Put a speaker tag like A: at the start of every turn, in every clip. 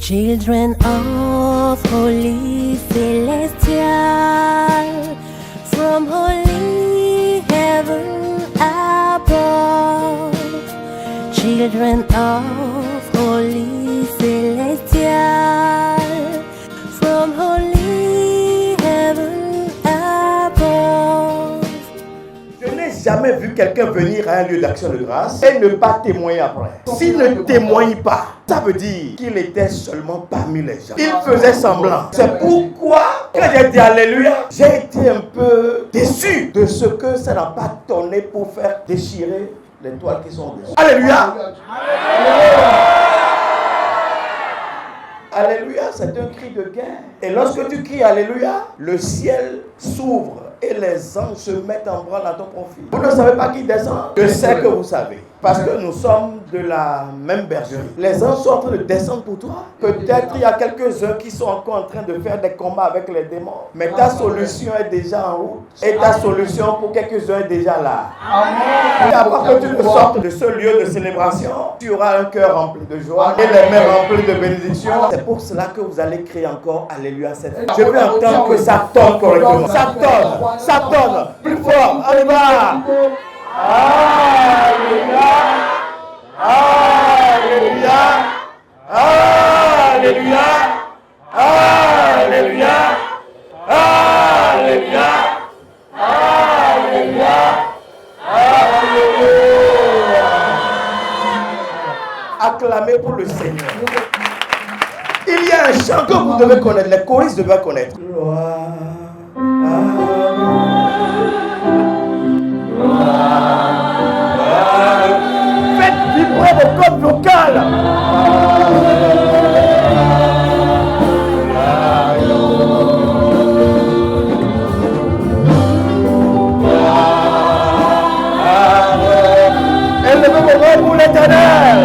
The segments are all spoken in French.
A: Children of Holy Celestial, from holy heaven above. Children of Holy Celestial, from holy heaven above.
B: Je n'ai jamais vu quelqu'un venir à un lieu d'action de grâce et ne pas témoigner après. S'il ne témoigne pas, ça veut dire qu'il était seulement parmi les gens. Il faisait semblant. C'est pourquoi, quand j'ai dit Alléluia, j'ai été un peu déçu de ce que ça n'a pas tourné pour faire déchirer les toiles qui sont dessus. Alléluia. Alléluia, c'est un cri de guerre. Et lorsque tu cries Alléluia, le ciel s'ouvre et les anges se mettent en branle à ton profit. Vous ne savez pas qui descend? Je sais que vous savez. Parce que nous sommes de la même bergerie. Les anges sont en train de descendre pour toi. Peut-être il y a quelques-uns qui sont encore en train de faire des combats avec les démons. Mais ta solution est déjà en route. Et ta solution pour quelques-uns est déjà là. Et avant que tu ne sortes de ce lieu de célébration, tu auras un cœur rempli de joie et les mains remplies de bénédictions. C'est pour cela que vous allez crier encore Alléluia cette fois. Je veux entendre que ça tonne correctement. Ça tonne. Plus fort. On y va. Alléluia. Alléluia. Alléluia. Alléluia. Alléluia. Alléluia. Alléluia. Acclamez pour le Seigneur. Il y a un chant que vous devez connaître, les choristes doivent connaître. Gloire. Faites vibrer vos cordes vocales. Élevez vos mains pour l'Éternel.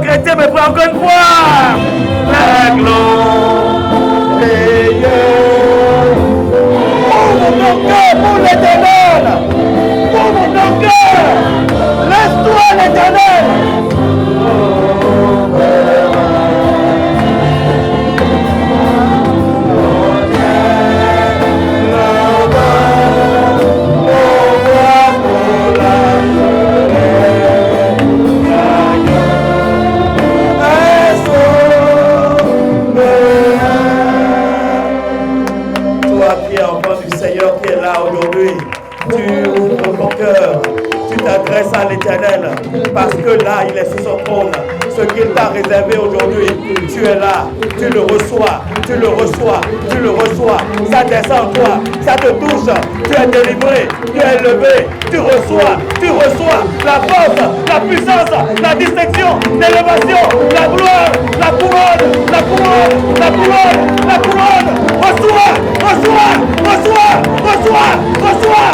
B: Chrétien me prend encore une fois. La gloire et ouvre ton cœur pour l'Éternel. Ouvre ton cœur. Laisse-toi l'Éternel. Tu t'adresses à l'Éternel parce que là il est sur son trône. Ce qu'il t'a réservé aujourd'hui, tu es là, tu le reçois, ça descend en toi, ça te touche, tu es délivré, tu es élevé, tu reçois la force, la puissance, la distinction, l'élévation, la gloire, la couronne. Reçois.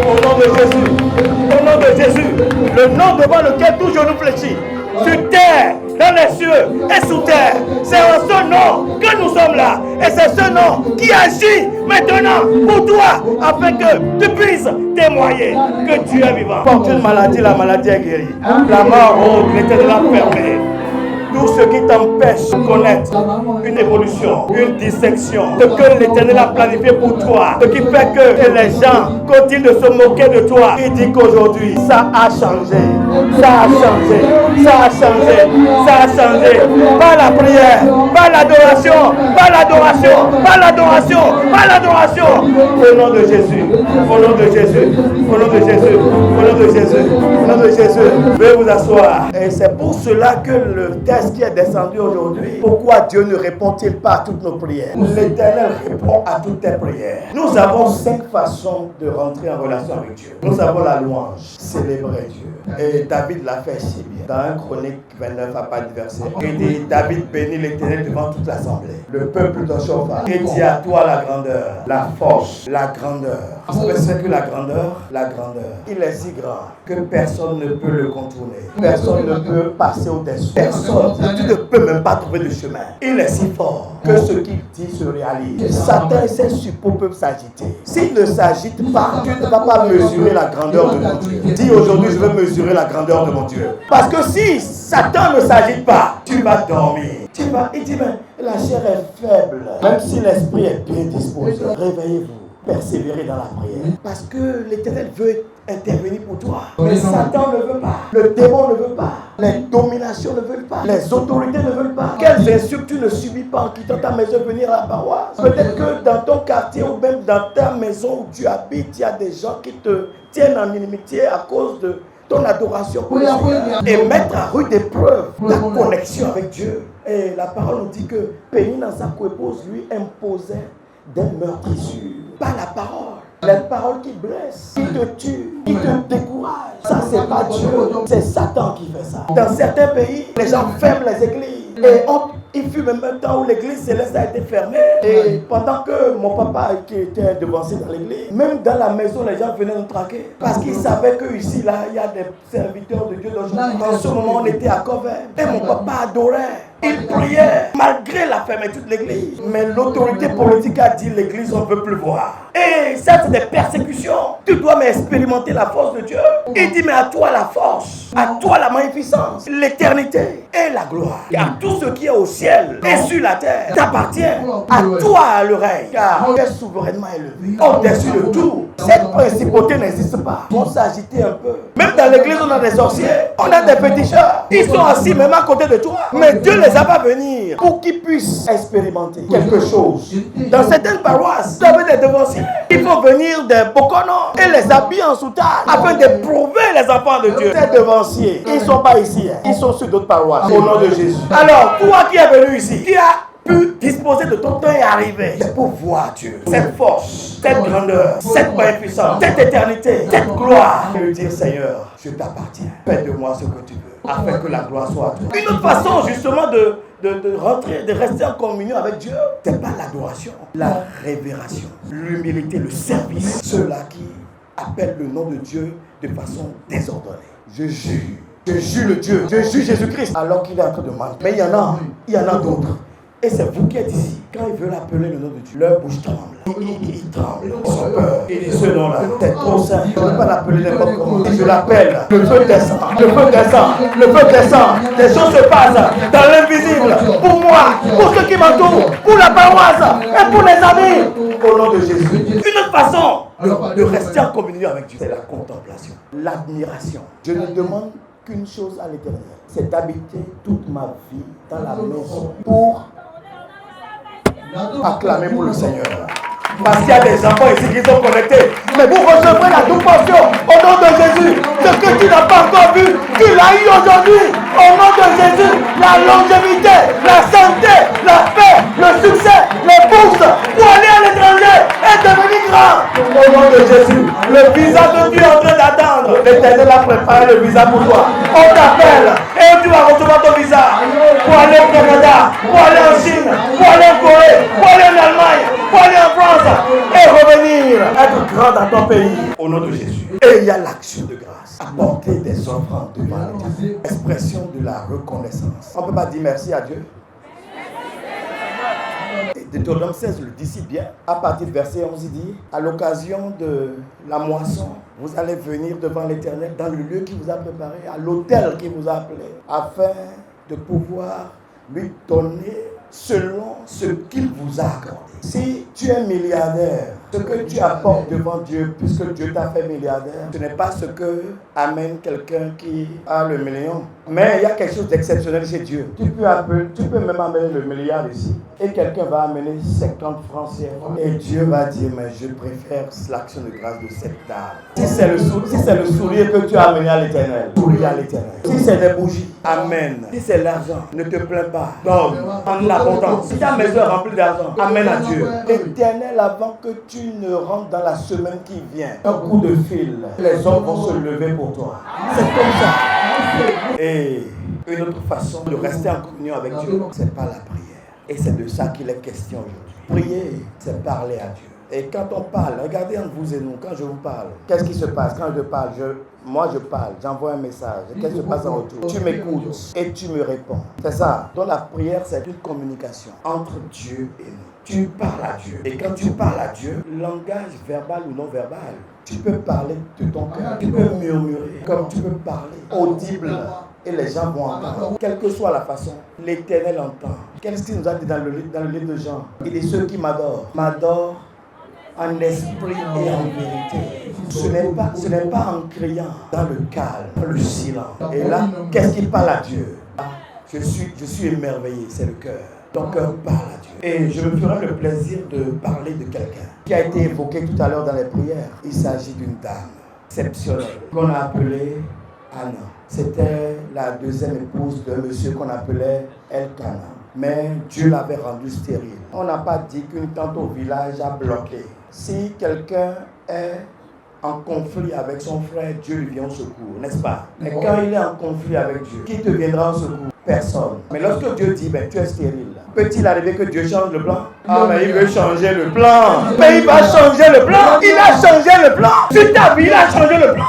B: Au nom de Jésus, le nom devant lequel tout genou fléchit, sur terre, dans les cieux et sous terre, c'est en ce nom que nous sommes là. Et c'est ce nom qui agit maintenant pour toi, afin que tu puisses témoigner que tu es vivant. Porte une maladie, la maladie est guérie. La mort, l'Éternel l'a fermée. tout ce qui t'empêche de connaître une évolution, une dissection, ce que l'Éternel a planifié pour toi, ce qui fait que les gens continuent de se moquer de toi. Il dit qu'aujourd'hui, ça a changé. Ça a changé. Ça a changé. Ça a changé. Pas la prière, pas l'adoration, pas l'adoration, pas l'adoration, pas l'adoration. Au nom de Jésus. Au nom de Jésus. Au nom de Jésus. Au nom de Jésus. Au nom de Jésus. Veuillez vous asseoir. Et c'est pour cela que le texte qui est descendu aujourd'hui, pourquoi Dieu ne répond-il pas à toutes nos prières? L'Éternel répond à toutes tes prières. Nous avons 5 façons de rentrer en relation avec Dieu. Nous avons la louange, célébrer Dieu. Et David l'a fait si bien. Dans 1 Chronique 29, à pas de verset, il dit, David bénit l'Éternel devant toute l'assemblée. Le peuple de Chauffard. Et dit à toi la grandeur, la force, la grandeur. Vous savez ce que la grandeur? La grandeur. Il est si grand que personne ne peut le contourner. Personne ne peut passer au-dessus. Personne. Tu ne peux même pas trouver de chemin. Il est si fort que ce qu'il dit se réalise. Satan et ses suppôts peuvent s'agiter. S'il ne s'agite pas, tu ne vas pas mesurer la grandeur de mon Dieu. Dis aujourd'hui, je veux mesurer la grandeur de mon Dieu. Parce que si Satan ne s'agite pas, tu vas dormir. Il dit, mais la chair est faible. Même si l'esprit est bien disposé, réveillez-vous. Persévérer dans la prière. Parce que l'Éternel veut intervenir pour toi. Mais Satan ne veut pas. Le démon ne veut pas. Les dominations ne veulent pas. Les autorités ne veulent pas. Quelles insultes tu ne subis pas en quittant ta maison venir à la paroisse? Peut-être que dans ton quartier ou même dans ta maison où tu habites, il y a des gens qui te tiennent en inimitié à cause de ton adoration pour Dieu. Et mettre à rude épreuve ta connexion avec Dieu. Et la parole nous dit que Pénina, sa coépouse, lui imposait des meurtrissures. Pas la parole. Les paroles qui blessent, qui te tuent, qui te découragent. Ça, c'est pas Dieu. C'est Satan qui fait ça. Dans certains pays, les gens ferment les églises. Et il fut même un temps où l'église céleste a été fermée. Et pendant que mon papa qui était devancé dans l'église, même dans la maison, les gens venaient nous traquer. Parce qu'ils savaient qu'ici, là, il y a des serviteurs de Dieu. En ce moment, on était à Covert. Et mon papa adorait. Il priait malgré la fermeture de l'église. Mais l'autorité politique a dit l'église, on ne veut plus voir. Et ça, c'est des persécutions. Tu dois expérimenter la force de Dieu. Il dit, mais à toi la force, à toi la magnificence, l'éternité et la gloire. Car tout ce qui est au ciel et sur la terre t'appartient. À toi le règne. Car tu es souverainement élevé. Au-dessus de tout. Cette principauté n'existe pas. On s'agiter un peu. Même dans l'église, on a des sorciers, on a des féticheurs. Ils sont assis même à côté de toi. Mais Dieu les a pas venir pour qu'ils puissent expérimenter quelque chose. Dans certaines paroisses, vous avez des devanciers. Il faut venir des boconos et les habiller en soutane afin d'éprouver les enfants de Dieu. Ces devanciers, ils ne sont pas ici. Ils sont sur d'autres paroisses. Au nom de Jésus. Alors, toi qui es venu ici, qui a pu disposer de ton temps et arriver, c'est pour voir Dieu. Cette force, cette grandeur, cette magnificence, cette éternité, cette gloire. Et lui dire, Seigneur, je t'appartiens. Fais de moi ce que tu veux, afin que la gloire soit à toi. Une autre façon justement de rentrer, de rester en communion avec Dieu, c'est pas l'adoration, la révération, l'humilité, le service. Ceux-là qui appellent le nom de Dieu de façon désordonnée. Je jure le Dieu, je jure Jésus-Christ, alors qu'il est en train de mentir. Mais il y en a d'autres. Et c'est vous qui êtes ici. Quand ils veulent appeler le nom de Dieu, leur bouche tremble. Ils tremblent, ils ont peur. Ils disent ce nom-là, t'es trop saint. Je ne peux pas l'appeler n'importe comment. Si je l'appelle, le feu descend, le feu descend, le feu descend. Des choses se passent dans l'invisible. Pour moi, pour ceux qui m'entourent, pour la paroisse et pour les amis. Au nom de Jésus. Une autre façon de rester en communion avec Dieu, c'est la contemplation, l'admiration. Je ne demande qu'une chose à l'Éternel, c'est d'habiter toute ma vie dans la maison pour acclamer pour le Seigneur. Parce qu'il y a des enfants ici qui sont connectés. Mais vous recevrez la double portion au nom de Jésus. Ce que tu n'as pas encore vu, tu l'as eu aujourd'hui. Au nom de Jésus, la longévité, la santé, la paix, le succès, les bourses pour aller à l'étranger et devenir grand. Au nom de Jésus, le visa que tu es en train d'attendre, l'Éternel a préparé le visa pour toi. On t'appelle et tu vas recevoir ton visa pour aller au Canada, pour aller en Chine, pour aller en Corée, pour aller en Allemagne, pour aller en France et revenir être grand dans ton pays. Au nom de Jésus. Et il y a l'action de grâce. Apporter des offrandes devant l'Éternel. Expression de la reconnaissance. On ne peut pas dire merci à Dieu. Deutéronome 16 le dit si bien. À partir du verset 11, il dit, à l'occasion de la moisson, vous allez venir devant l'Éternel dans le lieu qui vous a préparé, à l'autel qui vous a appelé, afin de pouvoir lui donner selon ce qu'il vous a accordé. Si tu es milliardaire, ce que tu apportes devant Dieu, puisque Dieu t'a fait milliardaire, ce n'est pas ce que amène quelqu'un qui a le million. Mais il y a quelque chose d'exceptionnel chez Dieu. Tu peux même amener le milliard ici et quelqu'un va amener 50 francs CFA. Et Dieu va dire, mais je préfère l'action de grâce de cette dame. Si c'est le sourire que tu as amené à l'Éternel, souris à l'Éternel. Si c'est des bougies, amen. Si c'est l'argent, ne te plains pas. Donne en abondance. Si ta maison est remplie d'argent, amène à Dieu. L'Éternel, avant que tu ne rentres dans la semaine qui vient, un coup de fil, les hommes vont se lever pour toi. C'est comme ça. Et une autre façon de rester en communion avec Dieu, c'est par la prière. Et c'est de ça qu'il est question aujourd'hui. Prier, c'est parler à Dieu. Et quand on parle, regardez entre vous et nous, quand je vous parle, qu'est-ce qui se passe? Quand je parle, moi je parle, j'envoie un message. Qu'est-ce qui se passe en retour? Tu m'écoutes et tu me réponds. C'est ça. Donc la prière, c'est une communication entre Dieu et nous. Tu parles à Dieu. Et quand tu parles à Dieu, langage verbal ou non verbal, tu peux parler de ton cœur. Tu peux murmurer comme tu peux parler audible. Et les gens vont entendre. Quelle que soit la façon, l'Éternel entend. Qu'est-ce qu'il nous a dit dans le livre de Jean? Il dit ceux qui m'adorent en esprit et en vérité. Ce n'est pas en criant dans le calme, dans le silence. Et là, qu'est-ce qu'il parle à Dieu? Je suis émerveillé, c'est le cœur. Ton cœur parle à Dieu. Et je me ferai le plaisir de parler de quelqu'un qui a été évoqué tout à l'heure dans les prières. Il s'agit d'une dame exceptionnelle qu'on a appelée Anna. C'était la deuxième épouse d'un monsieur qu'on appelait Elkanah. Mais Dieu l'avait rendue stérile. On n'a pas dit qu'une tante au village a bloqué. Si quelqu'un est en conflit avec son frère, Dieu lui vient au secours, n'est-ce pas? Mais quand il est en conflit avec Dieu, qui te viendra au secours? Personne. Mais lorsque Dieu dit, tu es stérile, peut-il arriver que Dieu change le plan? Ah, mais il veut changer le plan. Mais il va changer le plan. Il a changé le plan. Sur ta vie, il a changé le plan.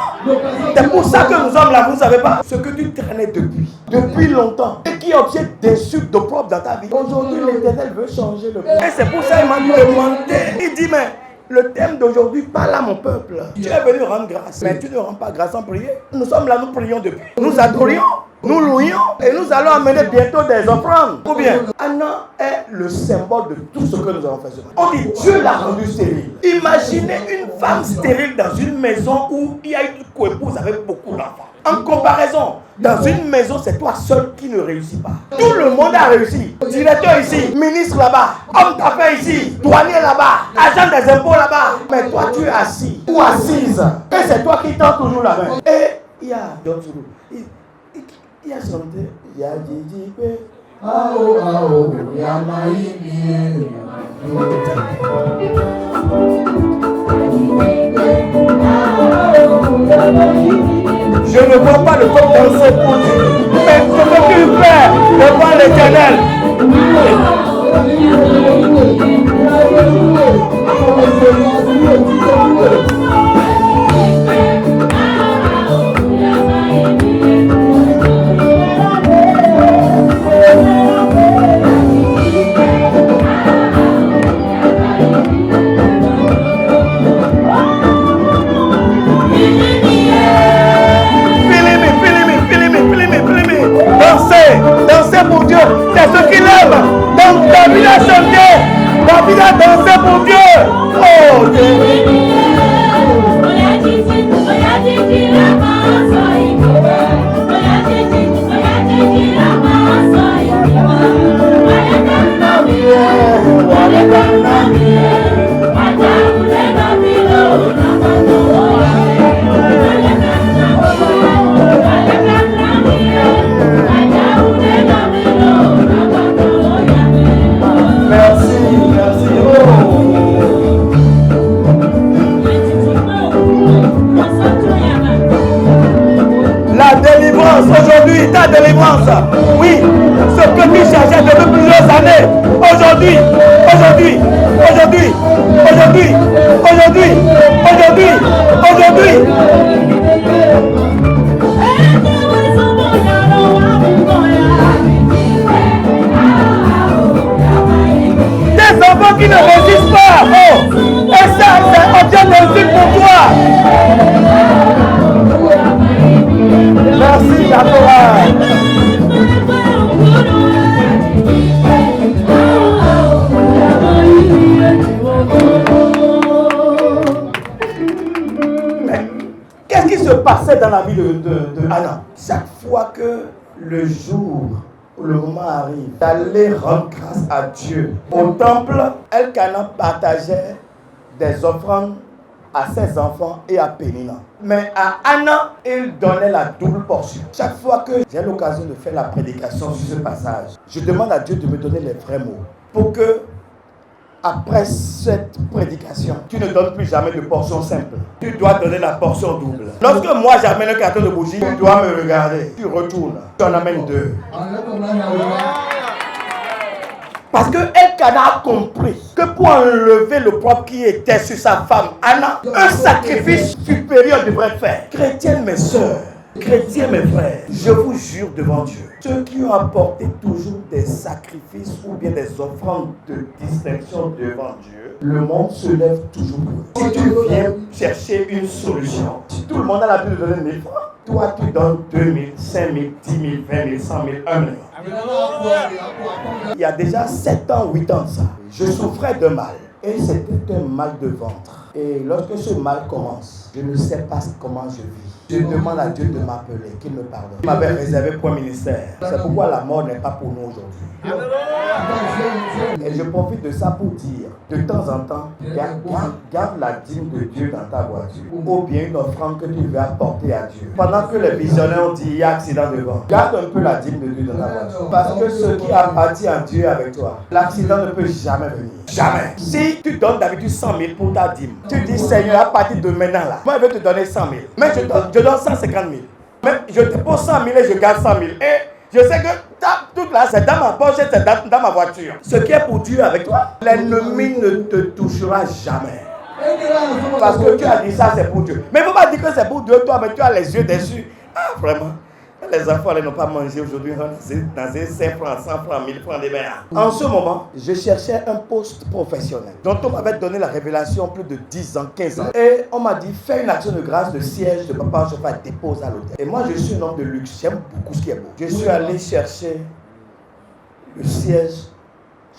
B: C'est pour ça que nous sommes là, vous ne savez pas. Ce que tu traînais depuis longtemps, et qui obtient des suites d'opprobre dans ta vie. Aujourd'hui, l'Éternel veut changer le plan. Et c'est pour ça qu'il m'a demandé. Il dit, mais le thème d'aujourd'hui parle à mon peuple. Tu es venu rendre grâce, mais tu ne rends pas grâce sans prier. Nous sommes là, nous prions depuis. Nous adorions, nous louions et nous allons amener bientôt des offrandes. Ou bien, Anna est le symbole de tout ce que nous avons fait. On dit Dieu l'a rendue stérile. Imaginez une femme stérile dans une maison où il y a une coépouse avec beaucoup d'enfants. En comparaison, dans une maison, c'est toi seul qui ne réussis pas. Tout le monde a réussi. Directeur ici, ministre là-bas, homme d'affaires ici, douanier là-bas, agent des impôts là-bas. Mais toi, tu es assis ou assise. Et c'est toi qui tends toujours la main. Et il y a d'autres. Il y a chanté. Il y a Didi.
C: Ao, ao, Yamaïmi.
B: Je ne vois pas le corps danser pour Dieu, mais ce que tu fais devant l'Éternel. Danser pour Dieu, c'est ce qu'il aime. Donc David a chanté, David a dansé pour Dieu. Oh Dieu. Aujourd'hui, ta délivrance, oui, ce que tu cherchais depuis plusieurs années, aujourd'hui, dans la vie de Anna. Chaque fois que le jour, le moment arrive d'aller rendre grâce à Dieu au temple, Elkana partageait des offrandes à ses enfants et à Pénina. Mais à Anna, il donnait la double portion. Chaque fois que j'ai l'occasion de faire la prédication sur ce passage, je demande à Dieu de me donner les vrais mots pour que, après cette prédication, tu ne donnes plus jamais de portion simple. Tu dois donner la portion double. Lorsque moi j'amène un carton de bougie, tu dois me regarder. Tu retournes, tu en amènes 2. Parce que Elkana a compris que pour enlever le propre qui était sur sa femme, Anna, un sacrifice supérieur devrait faire. Chrétiennes, mes soeurs, chrétiens, mes frères, je vous jure devant Dieu, ceux qui ont apporté toujours des sacrifices ou bien des offrandes de distinction devant Dieu, le monde se lève toujours pour eux. Si tu viens chercher une solution, si tout le monde a l'habitude de donner 1000 francs, toi tu donnes 2000, 5000, 10 000, 20 000, 100 000, 1 million. Il y a déjà 7 ans, 8 ans de ça, je souffrais de mal. Et c'était un mal de ventre. Et lorsque ce mal commence, je ne sais pas comment je vis. Je demande à Dieu de m'appeler, qu'il me pardonne. Il m'avait réservé pour un ministère. C'est pourquoi la mort n'est pas pour nous aujourd'hui. Et je profite de ça pour dire, de temps en temps, garde la dîme de Dieu dans ta voiture. Ou bien une offrande que tu veux apporter à Dieu. Pendant que les visionnaires ont dit, il y a accident devant. Garde un peu la dîme de Dieu dans ta voiture. Parce que ce qui appartient à Dieu avec toi, l'accident ne peut jamais venir. Jamais. Si tu donnes d'habitude 100 000 pour ta dîme, tu dis, Seigneur, à partir de maintenant là, moi je vais te donner 100 000. Mais je donne 150 000. Mais je te pose 100 000 et je garde 100 000. Et je sais que tout là, c'est dans ma poche, c'est dans ma voiture. Ce qui est pour Dieu avec toi, l'ennemi ne te touchera jamais. Parce que tu as dit ça, c'est pour Dieu. Mais il ne faut pas dire que c'est pour Dieu, toi, mais tu as les yeux déçus. Ah, vraiment. Les enfants n'ont pas mangé aujourd'hui dans un 5 francs, 100 francs, 1000 francs des mains. En ce moment, je cherchais un poste professionnel dont on m'avait donné la révélation plus de 10 ans, 15 ans. Et on m'a dit, fais une action de grâce, le siège de Papa Chauffard dépose à l'hôtel. Et moi, je suis un homme de luxe, j'aime beaucoup ce qui est beau. Je suis allé chercher le siège,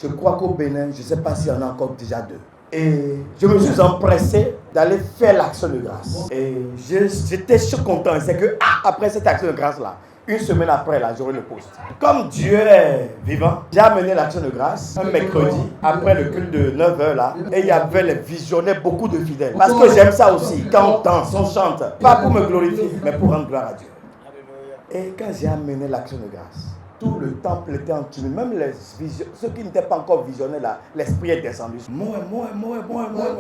B: je crois qu'au Bénin, je ne sais pas s'il y en a encore déjà 2. Et je me suis empressé d'aller faire l'action de grâce. Et j'étais content. C'est que après cette action de grâce-là, une semaine après, là, j'aurai le poste. Comme Dieu est vivant, j'ai amené l'action de grâce un mercredi, après le culte de 9h là. Et il y avait les visionnaires, beaucoup de fidèles. Parce que j'aime ça aussi. Quand on danse, on chante. Pas pour me glorifier, mais pour rendre gloire à Dieu. Et quand j'ai amené l'action de grâce, tout le temple était en tumulte. Même ceux qui n'étaient pas encore visionnaires là, l'esprit est descendu. Moi,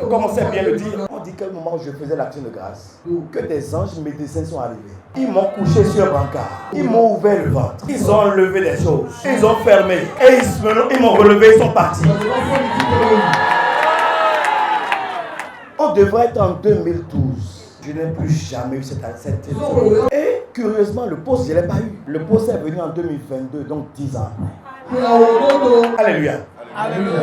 B: comme on sait bien le dire. On dit qu'au moment où je faisais l'action de grâce, que des anges médecins sont arrivés. Ils m'ont couché sur un brancard. Ils m'ont ouvert le ventre. Ils ont enlevé des choses. Ils ont fermé. Et ils m'ont relevé, ils sont partis. On devrait être en 2012. Je n'ai plus jamais eu cette Et curieusement, le poste, je ne l'ai pas eu. Le poste est venu en 2022, donc 10 ans après. Alléluia. Alléluia.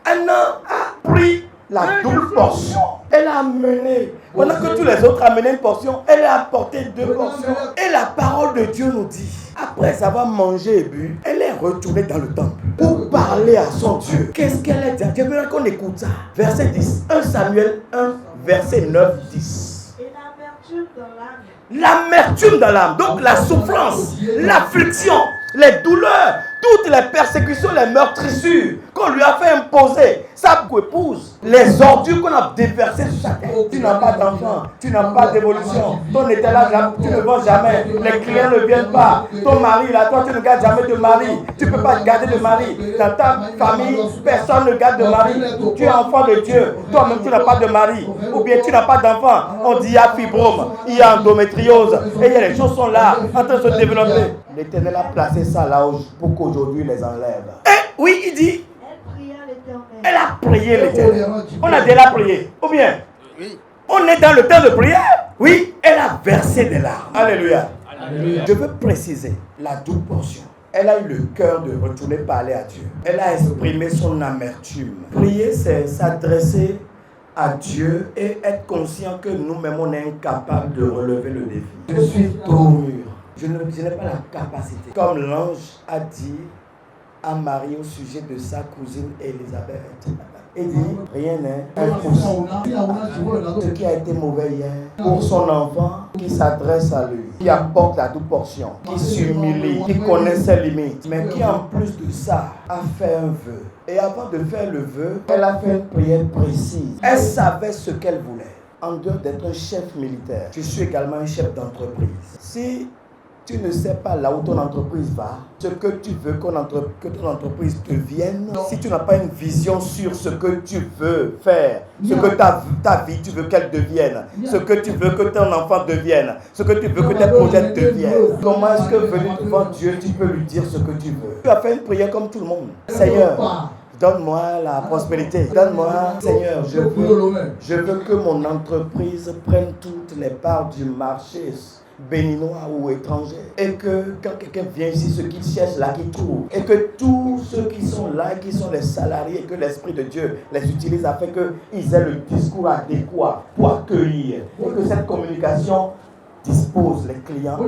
B: Anna a pris la double portion. Elle a amené, pendant que tous les autres amenaient une portion, elle a apporté 2 portions. Et la parole de Dieu nous dit, après avoir mangé et bu, elle est retournée dans le temple pour parler à son Dieu. Qu'est-ce qu'elle a dit? J'aimerais qu'on écoute ça. Verset 10. 1 Samuel 1, verset 9, 10.
D: Et l'amertume dans l'âme.
B: L'amertume dans l'âme, donc la souffrance, l'affliction, les douleurs, toutes les persécutions, les meurtrissures qu'on lui a fait imposer, sa épouse, les ordures qu'on a déversées sur sa tête. Tu n'as pas d'enfant, tu n'as pas d'évolution, ton étalage là, tu ne vends jamais, les clients ne viennent pas, ton mari là, toi tu ne gardes jamais de mari, tu ne peux pas garder de mari, dans ta famille, personne ne garde de mari, tu es enfant de Dieu, toi-même tu n'as pas de mari, ou bien tu n'as pas d'enfant, on dit il y a fibrome, il y a endométriose, et les choses sont là, en train de se développer. L'Éternel a placé ça là pour qu'aujourd'hui les enlève. Et oui, il dit, elle a prié l'Éternel. On a déjà prié. Ou bien, on est dans le temps de prière. Oui, elle a versé des larmes. Alléluia. Alléluia. Je veux préciser la double portion. Elle a eu le cœur de retourner parler à Dieu. Elle a exprimé son amertume. Prier, c'est s'adresser à Dieu et être conscient que nous-mêmes, on est incapables de relever le défi. Je suis trop mûr. Je n'ai pas la capacité. Comme l'ange a dit à Marie au sujet de sa cousine Élisabeth. Il dit, rien n'est impossible. Ce qui a été mauvais hier, pour son enfant qui s'adresse à lui, qui apporte la double portion, qui s'humilie, qui connaît ses limites, mais qui en plus de ça a fait un vœu. Et avant de faire le vœu, elle a fait une prière précise. Elle savait ce qu'elle voulait. En dehors d'être un chef militaire, je suis également un chef d'entreprise. Si tu ne sais pas là où ton entreprise va, ce que tu veux que ton entreprise devienne, si tu n'as pas une vision sur ce que tu veux faire, ce que ta vie, tu veux qu'elle devienne, ce que tu veux que ton enfant devienne, ce que tu veux que tes projets deviennent, comment est-ce que venir devant Dieu, tu peux lui dire ce que tu veux? Tu as fait une prière comme tout le monde. Seigneur, donne-moi la prospérité. Donne-moi, Seigneur, je veux que mon entreprise prenne toutes les parts du marché béninois ou étranger. Et que quand quelqu'un vient ici, ce qu'il cherche là, qu'il trouve. Et que tous ceux qui sont là, qui sont les salariés, que l'Esprit de Dieu les utilise afin qu'ils aient le discours adéquat pour accueillir. Et que cette communication dispose les clients.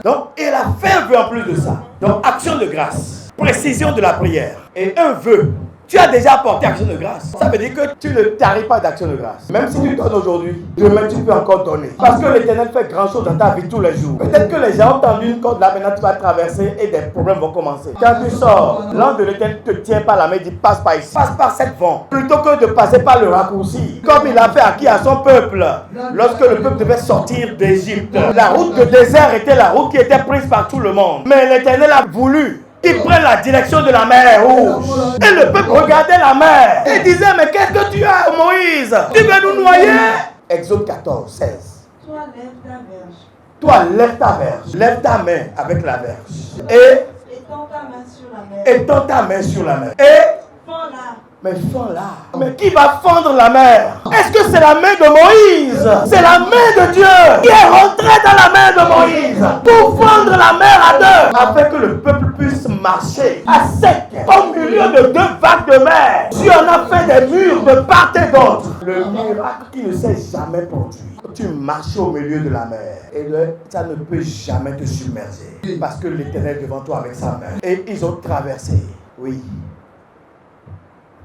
B: Donc, il a fait un vœu en plus de ça. Donc, action de grâce. Précision de la prière. Et un vœu. Tu as déjà apporté action de grâce. Ça veut dire que tu ne taris pas d'action de grâce. Même si tu donnes aujourd'hui, demain tu peux encore donner. Parce que l'Éternel fait grand chose dans ta vie tous les jours. Peut-être que les gens ont tendu une corde là, maintenant tu vas traverser et des problèmes vont commencer. Quand tu sors, l'ange de l'Éternel ne te tient pas la main, il dit passe par ici. Passe par cette vent. Plutôt que de passer par le raccourci. Comme il a fait acquis à son peuple. Lorsque le peuple devait sortir d'Égypte. La route de désert était la route qui était prise par tout le monde. Mais l'Éternel a voulu qu'ils prennent la direction de la mer rouge. Et le peuple regardait la mer et disait, mais qu'est-ce que tu as, Moïse? Tu veux nous noyer? Exode 14, 16.
D: Toi, lève ta verge.
B: Toi, lève ta verge. Lève ta main avec la verge.
D: Étends ta main sur la mer.
B: Étends ta main sur la mer. Et
D: Fends-la.
B: mais fends-la. Mais qui va fendre la mer? Est-ce que c'est la main de Moïse? C'est la main de Dieu qui est rentrée dans la main de Moïse pour fendre la mer à deux, afin que le peuple puisse marcher à sec au milieu de deux vagues de mer. Dieu en a fait des murs de part et d'autre. Le miracle qui ne s'est jamais produit. Tu marches au milieu de la mer et ça ne peut jamais te submerger parce que l'Éternel est devant toi avec sa main. Et ils ont traversé. Oui.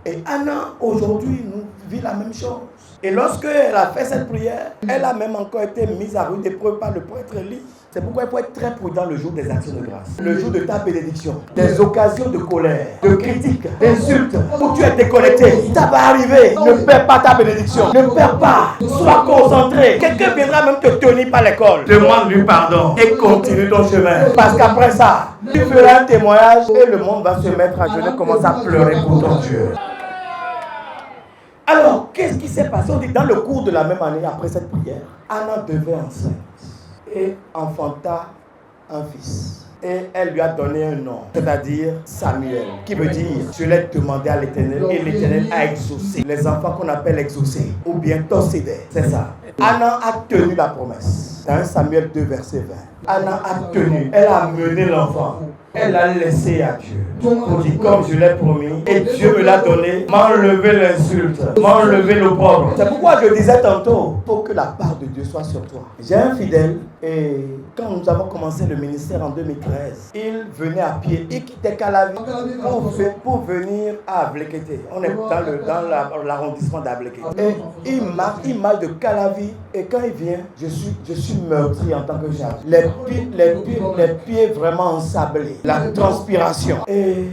B: Et Anna, aujourd'hui, nous vit la même chose. Et lorsqu'elle a fait cette prière, elle a même encore été mise à rude épreuve par le prêtre Élie. C'est pourquoi il faut être très prudent le jour des actions de grâce. Le jour de ta bénédiction, des occasions de colère, de critiques, d'insultes, où tu es déconnecté. Ça va arriver. Ne perds pas ta bénédiction. Ne perds pas. Sois concentré. Quelqu'un viendra même te tenir par l'école. Demande-lui pardon et continue ton chemin. Parce qu'après ça, tu feras un témoignage et le monde va se mettre à genoux et commencer à pleurer pour ton Dieu. Alors, qu'est-ce qui s'est passé? On dit dans le cours de la même année, après cette prière, Anna devait enceinte et enfanta un fils. Et elle lui a donné un nom, c'est-à-dire Samuel, qui veut dire je l'ai demandé à l'Éternel et l'Éternel a exaucé. Les enfants qu'on appelle exaucés ou bien Tossédé, c'est ça. Anna a tenu la promesse. Dans 1 Samuel 2, verset 20. Anna a tenu, elle a mené l'enfant. Elle l'a laissé à Dieu. Pour dire comme je l'ai promis, et Dieu me l'a donné, m'a enlevé l'insulte, m'a enlevé l'opprobre. C'est pourquoi je disais tantôt, pour que la part de Dieu soit sur toi. J'ai un fidèle, et quand nous avons commencé le ministère en 2013, il venait à pied, il quittait Calavi pour venir à Ablékété. On est dans l'arrondissement d'Ablékété. Et il marche de Calavi, et quand il vient, je suis meurtri en tant que charge. Les pieds vraiment ensablés. La transpiration. Et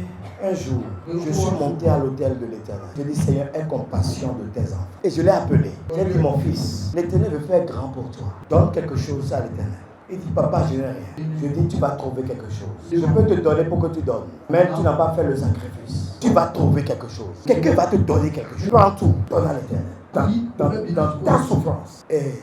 B: un jour, je suis monté à l'autel de l'Éternel. Je dis, Seigneur, aie compassion de tes enfants. Et je l'ai appelé. J'ai dit, mon fils, l'Éternel veut faire grand pour toi. Donne quelque chose à l'Éternel. Il dit, papa, je n'ai rien. Je dis, tu vas trouver quelque chose. Je peux te donner pour que tu donnes. Mais tu n'as pas fait le sacrifice. Tu vas trouver quelque chose. Quelqu'un va te donner quelque chose. Prends tout. Donne à l'Éternel. Dans ta souffrance. Et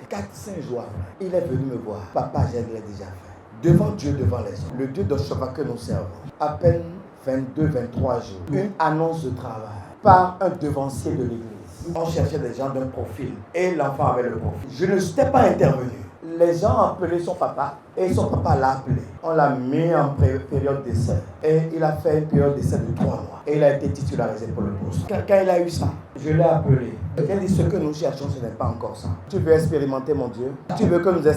B: 4-5 jours après, il est venu me voir. Papa, je l'ai déjà fait. Devant Dieu, devant les hommes. Le Dieu de Shofar que nous servons. À peine 22-23 jours. Une annonce de travail par un devancier de l'église. On cherchait des gens d'un profil. Et l'enfant avait le profil. Je ne suis pas intervenu. Les gens ont appelé son papa. Et son papa l'a appelé. On l'a mis en période d'essai. Et il a fait une période d'essai de 3 mois. Et il a été titularisé pour le poste. Quand il a eu ça, je l'ai appelé. Il a dit, ce que nous cherchons, ce n'est pas encore ça. Tu veux expérimenter mon Dieu? Tu veux que nous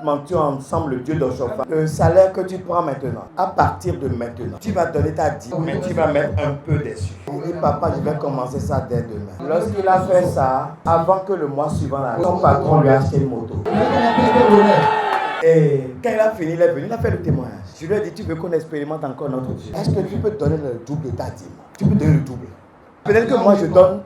B: mentions ensemble le Dieu d'Oshofa. Le salaire que tu prends maintenant, à partir de maintenant, tu vas donner ta dîme, mais tu vas mettre un peu dessus. Il dit, papa, je vais commencer ça dès demain. Lorsqu'il a fait ça, avant que le mois suivant, son patron lui a acheté une moto. Et quand il a fini, il est venu, il a fait le témoignage. Je lui ai dit, tu veux qu'on expérimente encore notre Dieu? Est-ce que tu peux donner le double de ta dîme? Tu peux donner le double. Peut-être que moi je donne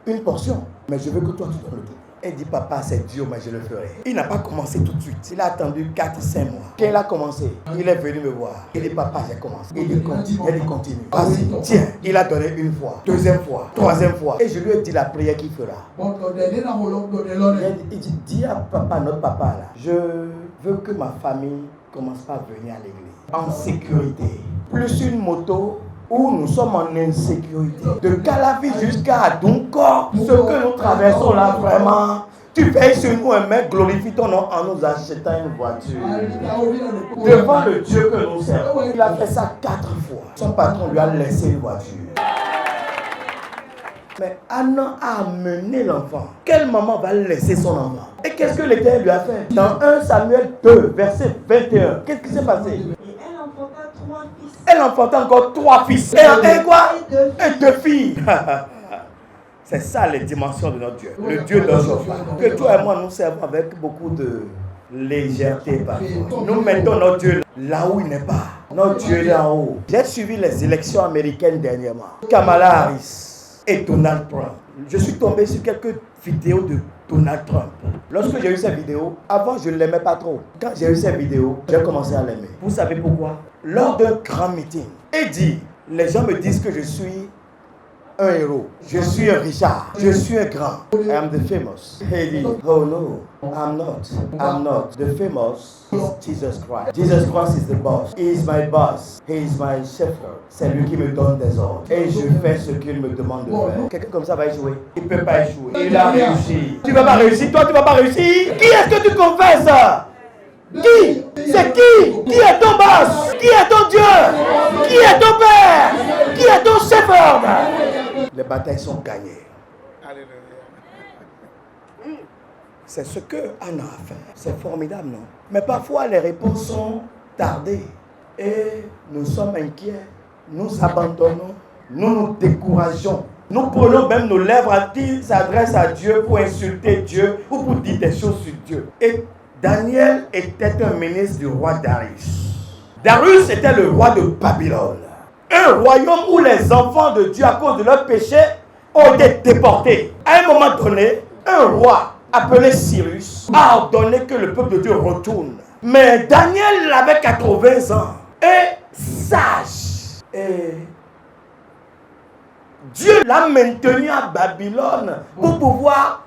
B: une portion, mais je veux que toi tu donnes le double. Il dit, papa, c'est dur, mais je le ferai. Il n'a pas commencé tout de suite. Il a attendu 4-5 mois. Quand il a commencé, il est venu me voir. Il dit, papa, j'ai commencé. Il dit, continue. Vas-y, tiens. Il a donné une fois, deuxième fois, troisième fois. Et je lui ai dit la prière qu'il fera. Il dit, dis à papa, notre papa là, je veux que ma famille commence pas à venir à l'église. En sécurité. Plus une moto où nous sommes en insécurité. De Calavi jusqu'à Adunkor, ce que nous traversons là, vraiment, tu veilles sur nous et mec, glorifie ton nom en nous achetant une voiture. Devant le Dieu que nous servons. Il a fait ça 4 fois. Son patron lui a laissé une voiture. Mais Anna a amené l'enfant. Quelle maman va laisser son enfant? Et qu'est-ce que l'Éternel lui a fait? Dans 1 Samuel 2, verset 21, qu'est-ce qui s'est passé?
D: Et elle enfanta 3 fils.
B: Elle enfanta encore 3 fils. Et quoi? Et 2 filles. C'est ça les dimensions de notre Dieu. Le Dieu d'Oshofa. Que toi et moi nous servons avec beaucoup de légèreté parfois. Nous mettons notre Dieu là où il n'est pas. Notre Dieu est en haut. J'ai suivi les élections américaines dernièrement. Kamala Harris et Donald Trump. Je suis tombé sur quelques vidéos de Donald Trump. Lorsque j'ai eu ces vidéos, avant je ne l'aimais pas trop. Quand j'ai eu ces vidéos, j'ai commencé à l'aimer. Vous savez pourquoi? Lors d'un grand meeting, il dit, les gens me disent que je suis un héros. Je suis un Richard. Je suis un grand. I am the famous. Il dit, oh no, I'm not. The famous is Jesus Christ. Jesus Christ is the boss. He is my boss. He is my shepherd. C'est lui qui me donne des ordres. Et je fais ce qu'il me demande de faire. Quelqu'un comme ça va échouer. Il ne peut pas échouer. Il a réussi. Tu ne vas pas réussir. Toi, tu ne vas pas réussir. Qui est-ce que tu confesses? Qui? C'est qui? Qui est ton boss? Qui est ton Dieu? Qui est ton père? Qui est ton shepherd? Les batailles sont gagnées. C'est ce que Anna a fait. C'est formidable, non? Mais parfois, les réponses sont tardées. Et nous sommes inquiets. Nous abandonnons. Nous nous décourageons. Nous prenons même nos lèvres qui s'adressent à Dieu pour insulter Dieu ou pour dire des choses sur Dieu. Et Daniel était un ministre du roi Darius. Darius était le roi de Babylone. Un royaume où les enfants de Dieu, à cause de leur péché, ont été déportés. À un moment donné, un roi appelé Cyrus a ordonné que le peuple de Dieu retourne. Mais Daniel avait 80 ans et sage. Et Dieu l'a maintenu à Babylone pour pouvoir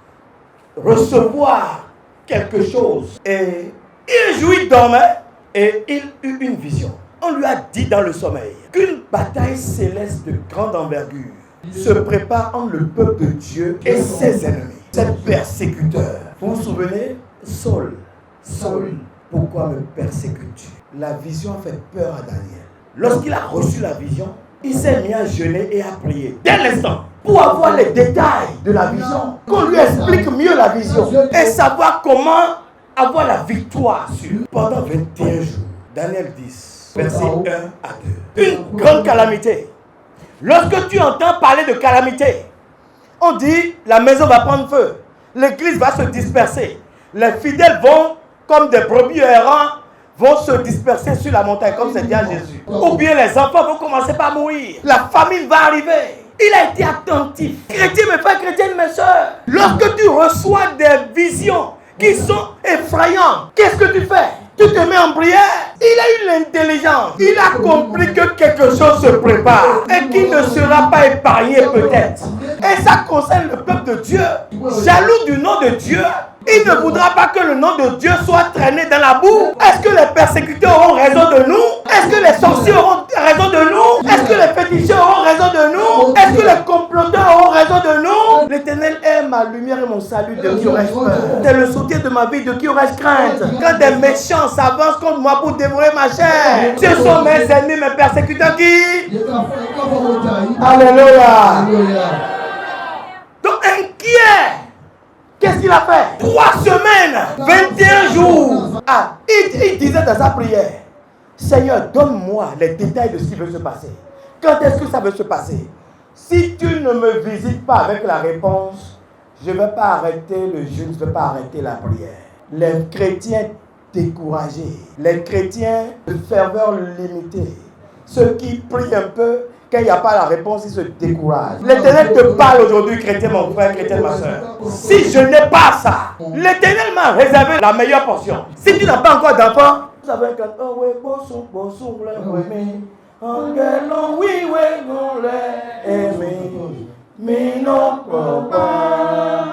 B: recevoir quelque chose. Et un jour, il dormait et il eut une vision. On lui a dit dans le sommeil qu'une bataille céleste de grande envergure se prépare entre le peuple de Dieu et ses ennemis, ses persécuteurs. Vous vous souvenez? Saul, pourquoi me persécutes-tu? La vision a fait peur à Daniel. Lorsqu'il a reçu la vision, il s'est mis à jeûner et à prier. Dès l'instant, pour avoir les détails de la vision, qu'on lui explique mieux la vision et savoir comment avoir la victoire sur. Pendant 21 jours, Daniel 10, verset 1 à 2. Une grande calamité. Lorsque tu entends parler de calamité, on dit la maison va prendre feu, l'église va se disperser, les fidèles vont, comme des brebis errants, vont se disperser sur la montagne, comme c'est dit à Jésus. Ou bien les enfants vont commencer par mourir, la famine va arriver. Il a été attentif. Chrétien, mes frères, chrétiennes, mes soeurs, lorsque tu reçois des visions qui sont effrayantes, qu'est-ce que tu fais? Tu te mets en prière. Il a eu l'intelligence. Il a compris que quelque chose se prépare et qu'il ne sera pas épargné peut-être. Et ça concerne le peuple de Dieu. Jaloux du nom de Dieu, il ne voudra pas que le nom de Dieu soit traîné dans la boue. Est-ce que les persécuteurs auront raison de nous? Est-ce que les sorciers auront raison de nous? Est-ce que les féticheurs auront raison de nous? Est-ce que les comploteurs auront raison de nous? L'Éternel est ma lumière et mon salut, de qui aurais-je peur? C'est le soutien de ma vie, de qui aurais-je crainte? Quand des méchants s'avancent contre moi pour dévorer ma chair, ce sont mes ennemis, mes persécuteurs qui... Alléluia. Donc inquiet. Qu'est-ce qu'il a fait? 3 semaines, 21 jours. Ah, il disait dans sa prière, Seigneur, donne-moi les détails de ce qui veut se passer. Quand est-ce que ça veut se passer? Si tu ne me visites pas avec la réponse, je ne vais pas arrêter le jeûne, je ne vais pas arrêter la prière. Les chrétiens découragés, les chrétiens de ferveur limitée, ceux qui prient un peu, quand il n'y a pas la réponse, ils se découragent. L'Éternel te parle aujourd'hui, chrétien mon frère, chrétien ma soeur. Si je n'ai pas ça, l'Éternel m'a réservé la meilleure portion. Si tu n'as pas encore d'enfant, vous savez que oh oui, bonsoir, oui, oui, non, les aimer. Mais non, papa,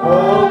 B: oh,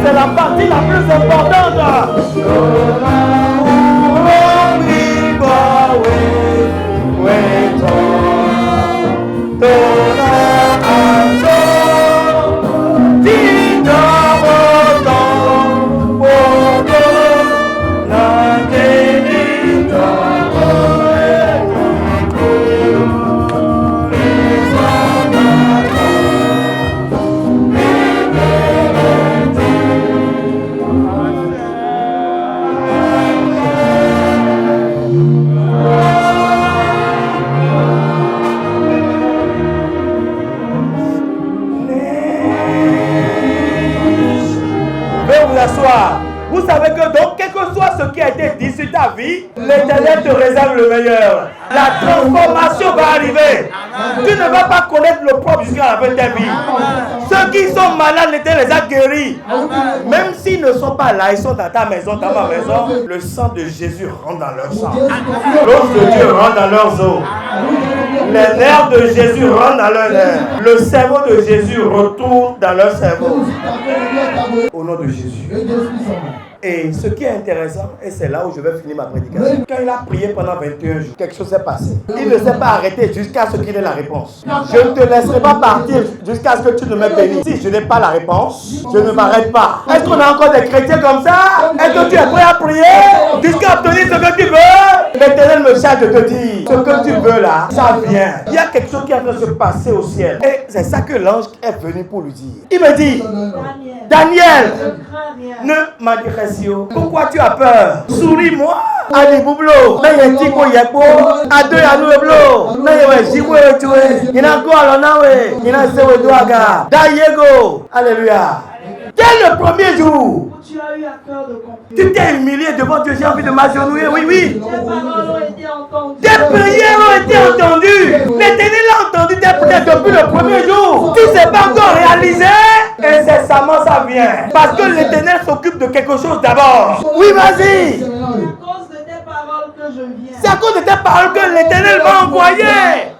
B: c'est la partie la plus importante. Vous savez que donc, quel que soit ce qui a été dit sur ta vie, l'Éternel te réserve le meilleur. La transformation va arriver. Tu ne vas pas connaître le propre jusqu'à la fin de ta vie. Ceux qui sont malades, l'Éternel les a guéris. Même s'ils ne sont pas là, ils sont dans ta maison, dans ma maison. Le sang de Jésus rentre dans leur sang. L'eau de Dieu rentre dans leurs os. Les nerfs de Jésus rentrent dans leur nerfs. Le cerveau de Jésus retourne dans leur cerveau. Au nom de Jésus. Et ce qui est intéressant, et c'est là où je vais finir ma prédication, quand il a prié pendant 21 jours, quelque chose s'est passé. Il ne s'est pas arrêté jusqu'à ce qu'il ait la réponse. Je ne te laisserai pas partir jusqu'à ce que tu ne me bénisses. Si je n'ai pas la réponse, je ne m'arrête pas. Est-ce qu'on a encore des chrétiens comme ça? Est-ce que tu es prêt à prier jusqu'à obtenir ce que tu veux? L'Éternel me charge de te dire, ce que tu veux là, ça vient. Il y a quelque chose qui est en train de se passer au ciel. Et c'est ça que l'ange est venu pour lui dire. Il me dit, Daniel, ne m'adresse. Pourquoi tu as peur? Souris-moi. Ali Boublo, Naye Tiko Yako, Ado Yanoueblo, Naye Jiwe Tue, Inako Alonawe, Inasewe Douaga, Dayego. Alléluia. Dès le premier jour,
D: tu as eu à cœur de comprendre.
B: tu t'es humilié devant Dieu, j'ai envie de m'agenouiller, oui, oui.
D: Tes paroles ont été entendues.
B: Tes prières ont été entendues. L'Éternel a entendu tes prières depuis le premier jour. Tu ne sais pas encore réalisé. Incessamment ça vient. Parce que l'Éternel s'occupe de quelque chose d'abord. Oui, vas-y.
D: C'est à cause de tes paroles que je viens.
B: C'est à cause de tes paroles que l'Éternel m'a envoyé.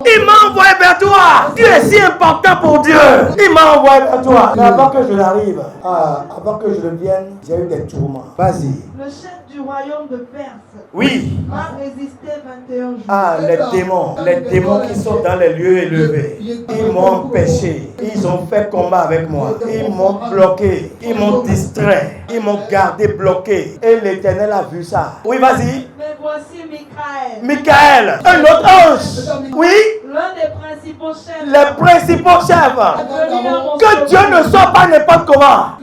B: Il m'a envoyé vers toi. Tu es si important pour Dieu. Il m'a envoyé vers toi. Mais avant que je n'arrive, avant que je ne vienne, j'ai eu des tourments. Vas-y.
D: Le chef du royaume de Perse
B: Oui.
D: m'a résisté 21 jours.
B: Ah, les démons qui sont dans les lieux élevés, ils m'ont empêché, ils ont fait combat avec moi, ils m'ont bloqué, ils m'ont distrait, ils m'ont gardé bloqué. Et l'Éternel a vu ça. Oui, vas-y.
D: Mais voici Michaël,
B: Michaël, un autre ange. Oui.
D: L'un des principaux chefs.
B: Les principaux chefs. Que Dieu ne sort pas n'importe comment.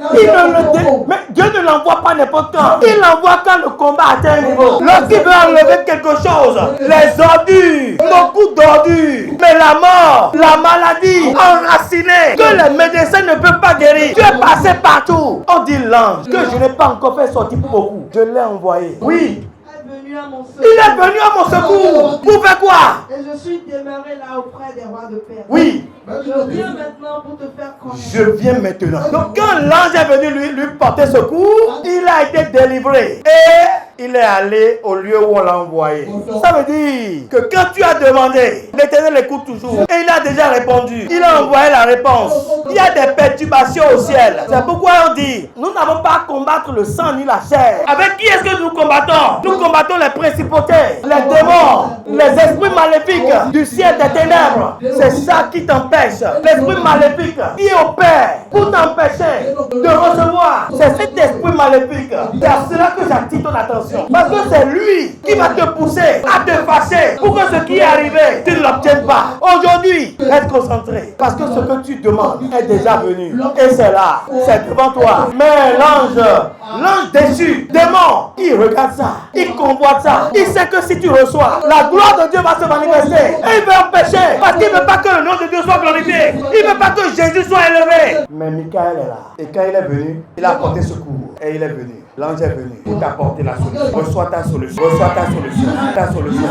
B: Mais Dieu ne l'envoie pas n'importe quand. Il l'envoie quand le combat atteint un niveau. Lorsqu'il veut enlever quelque chose, les ordures, beaucoup d'ordures, mais la mort, la maladie, enracinée, que les médecins ne peuvent pas guérir. Tu es passé partout. On dit l'ange, que je n'ai pas encore fait sortir pour beaucoup. Je l'ai envoyé. Oui.
D: Il est venu à mon secours.
B: Il est venu à mon secours. Pour faire quoi?
D: Et je suis demeuré là auprès des rois de Perse.
B: Oui.
D: Je viens maintenant pour te faire connaître.
B: Je viens maintenant. Donc quand l'ange est venu lui porter secours, il a été délivré. Et il est allé au lieu où on l'a envoyé. Ça veut dire que quand tu as demandé, l'Éternel écoute toujours. Et il a déjà répondu. Il a envoyé la réponse. Il y a des perturbations au ciel. C'est pourquoi on dit, nous n'avons pas à combattre le sang ni la chair. Avec qui est-ce que nous combattons? Nous combattons les principautés, les démons, les esprits maléfiques du ciel des ténèbres. C'est ça qui t'empêche. L'esprit maléfique qui opère pour t'empêcher de recevoir. C'est cet esprit maléfique. C'est à cela que j'attire ton attention. Parce que c'est lui qui va te pousser à te fâcher pour que ce qui est arrivé, tu ne l'obtiennes pas. Aujourd'hui, reste concentré. Parce que ce que tu demandes est déjà venu. Et c'est là. C'est devant toi. Mais l'ange déchu, démon, il regarde ça. Il convoite ça. Il sait que si tu reçois, la gloire de Dieu va se manifester. Et il veut empêcher. Parce qu'il ne veut pas que le nom de Dieu soit glorifié. Il ne veut pas que Jésus soit élevé. Mais Michael est là. Et quand il est venu, il a apporté secours. Et il est venu. L'ange est venu pour t'apporter la solution. Reçois ta solution. Reçois ta solution. Ta solution.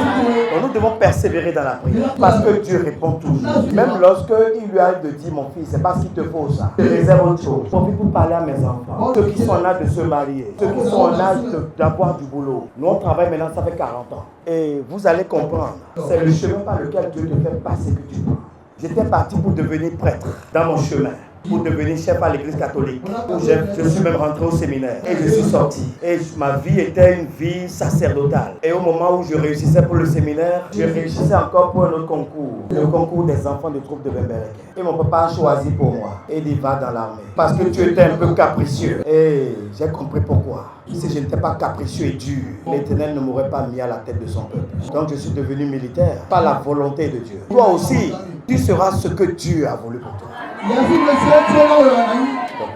B: Donc nous devons persévérer dans la prière. Parce que Dieu répond toujours. Même lorsque il lui a dit, mon fils, c'est pas ce qu'il te faut ça. Je réserve autre chose. Profite pour parler à mes enfants. Ceux qui sont en âge de se marier. Ceux qui sont en âge d'avoir du boulot. Nous on travaille maintenant, ça fait 40 ans. Et vous allez comprendre. C'est le chemin par lequel Dieu te fait passer que tu prends. J'étais parti pour devenir prêtre dans mon chemin, pour devenir chef à l'église catholique. Je suis même rentré au séminaire et je suis sorti. Et ma vie était une vie sacerdotale. Et au moment où je réussissais pour le séminaire, je réussissais encore pour un autre concours. Le concours des enfants de troupe de Bemberg. Et mon papa a choisi pour moi. Et il va dans l'armée. Parce que tu étais un peu capricieux. Et j'ai compris pourquoi. Si je n'étais pas capricieux et dur, l'Éternel ne m'aurait pas mis à la tête de son peuple. Donc je suis devenu militaire par la volonté de Dieu. Toi aussi, tu seras ce que Dieu a voulu pour toi.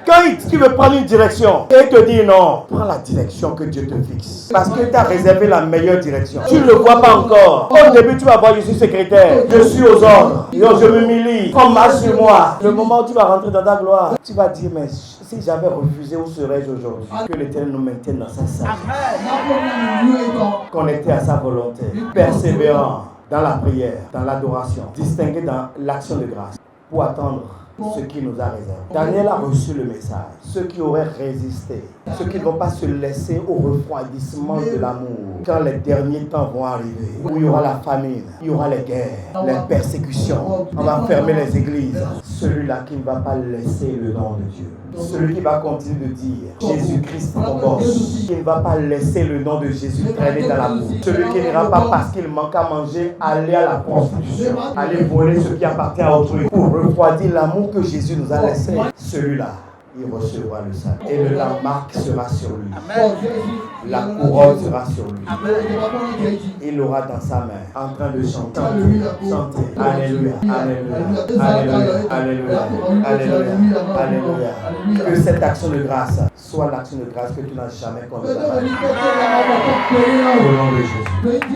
B: Quand tu veux prendre une direction et te dire non, prends la direction que Dieu te fixe. Parce que tu as réservé la meilleure direction. Tu ne le vois pas encore. Au début, tu vas voir, je suis secrétaire. Je suis aux ordres. Je m'humilie. On marche sur moi. Le moment où tu vas rentrer dans ta gloire, tu vas dire, mais si j'avais refusé, où serais-je aujourd'hui? Que l'Éternel nous maintienne dans sa sagesse. Connecté à sa volonté. Persévérant dans la prière, dans l'adoration. Distingué dans l'action de grâce. Pour attendre ce qui nous a réservé. Daniel a reçu le message. Ceux qui auraient résisté, ceux qui ne vont pas se laisser au refroidissement de l'amour, quand les derniers temps vont arriver, où il y aura la famine, il y aura les guerres, les persécutions, on va fermer les églises. Celui-là qui ne va pas laisser le nom de Dieu. Celui qui va continuer de dire Jésus-Christ mon boss. Qui ne va pas laisser le nom de Jésus traîner dans la boue. Celui qui n'ira pas parce qu'il manque à manger, aller à la prostitution, aller voler ce qui appartient à autrui pour refroidir l'amour que Jésus nous a laissé. Celui-là, il recevra le salut. Et la marque sera sur lui. La couronne sera sur lui. Il l'aura dans sa main, en train de chanter. Chanter. Alléluia. Alléluia. Alléluia. Alléluia. Alléluia. Alléluia. Que cette action de grâce soit l'action de grâce que tu n'as jamais connue. Au nom de Jésus.